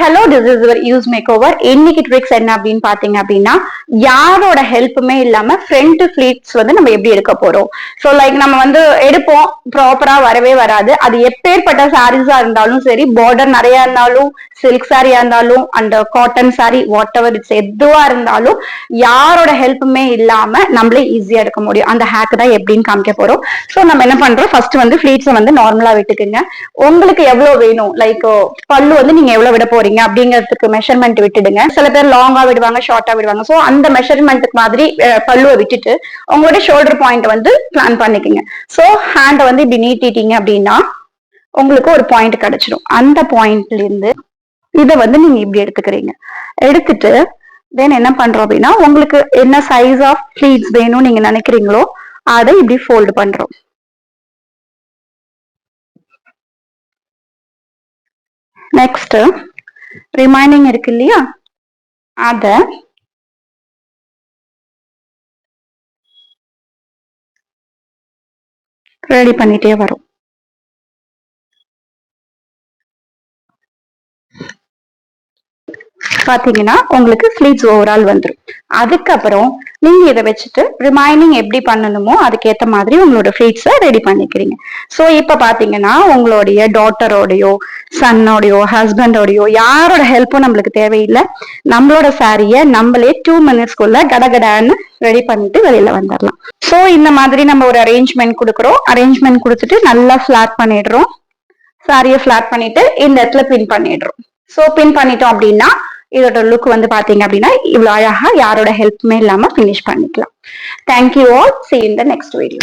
Hello this is your use make over. இன்னைக்கு tricks என்ன அப்படின்னு பாத்தீங்க அப்படின்னா, யாரோட ஹெல்ப்புமே இல்லாம ஃப்ரண்ட் ஃபிளீட்ஸ் வந்து நம்ம எப்படி எடுக்க போறோம். ஸோ லைக் நம்ம வந்து எடுப்போம், ப்ராப்பரா வரவே வராது. அது எப்பேற்பட்ட சாரீஸா இருந்தாலும் சரி, பார்டர் நிறைய இருந்தாலும், சில்க் சாரியா இருந்தாலும், அந்த cotton sorry, what ever it's எதுவா இருந்தாலும் யாரோட ஹெல்ப்புமே இல்லாம நம்மளே ஈஸியா எடுக்க முடியும். அந்த ஹேக் தான் எப்படின்னு காமிக்க போறோம். ஸோ நம்ம என்ன பண்றோம், ஃபர்ஸ்ட் வந்து ஃபிளீட்ஸை வந்து நார்மலா விட்டுக்குங்க. உங்களுக்கு எவ்வளவு வேணும், லைக் பல்லு வந்து நீங்க எவ்வளவு விட போறீங்க அப்படிங்கிறதுக்கு மெஷர்மெண்ட் விட்டுடுங்க. சில பேர் லாங்கா விடுவாங்க, ஷார்ட்டா விடுவாங்க. சோ அந்த மெஷர்மெண்ட்டுக்கு மாதிரி பல்லுவை விட்டுட்டு உங்களோட ஷோல்டர் பாயிண்ட் வந்து பிளான் பண்ணிக்கோங்க. சோ ஹேண்ட வந்து இப்படி நீட்டிட்டீங்க அப்படின்னா உங்களுக்கு ஒரு பாயிண்ட் கிடைச்சிடும். அந்த பாயிண்ட்ல இருந்து இதை வந்து நீங்க இப்படி எடுத்துக்கிறீங்க. எடுத்துட்டு தென் என்ன பண்றோம் அப்படின்னா, உங்களுக்கு என்ன சைஸ் ஆஃப் ஃபிளீட்ஸ் வேணும்னு நீங்க நினைக்கிறீங்களோ அதை இப்படி ஃபோல்டு பண்றோம். நெக்ஸ்ட் ரிமைனிங் இருக்கு இல்லையா, அத ரெடி பண்ணிட்டே வரும். பாத்தீங்கன்னா உங்களுக்கு ஃபிளீட்ஸ் ஓவரால் வந்துடும். அதுக்கப்புறம் நீங்க இதை வச்சுட்டு ரிமைனிங் எப்படி பண்ணணுமோ அதுக்கேற்ற மாதிரி உங்களோட ஃபிளீட்ஸை ரெடி பண்ணிக்கிறீங்க. ஸோ இப்ப பாத்தீங்கன்னா உங்களுடைய டாட்டரோடையோ சன்னோடையோ ஹஸ்பண்டோடையோ யாரோட ஹெல்ப்பும் நம்மளுக்கு தேவையில்லை. நம்மளோட சாரிய நம்மளே 2 minutesக்குள்ள கடகடான்னு ரெடி பண்ணிட்டு வெளியில வந்துடலாம். ஸோ இந்த மாதிரி நம்ம ஒரு அரேஞ்ச்மெண்ட் கொடுக்குறோம். அரேஞ்ச்மெண்ட் கொடுத்துட்டு நல்லா ஃபிளாட் பண்ணிடுறோம். சாரியை ஃபிளாட் பண்ணிட்டு இந்த இடத்துல பின் பண்ணிடுறோம். ஸோ பின் பண்ணிட்டோம் அப்படின்னா இதோட லுக் வந்து பாத்தீங்க அப்படின்னா இவ்வளவு அழகா யாரோட ஹெல்ப்புமே இல்லாம பினிஷ் பண்ணிக்கலாம். Thank you all. See you in the next video.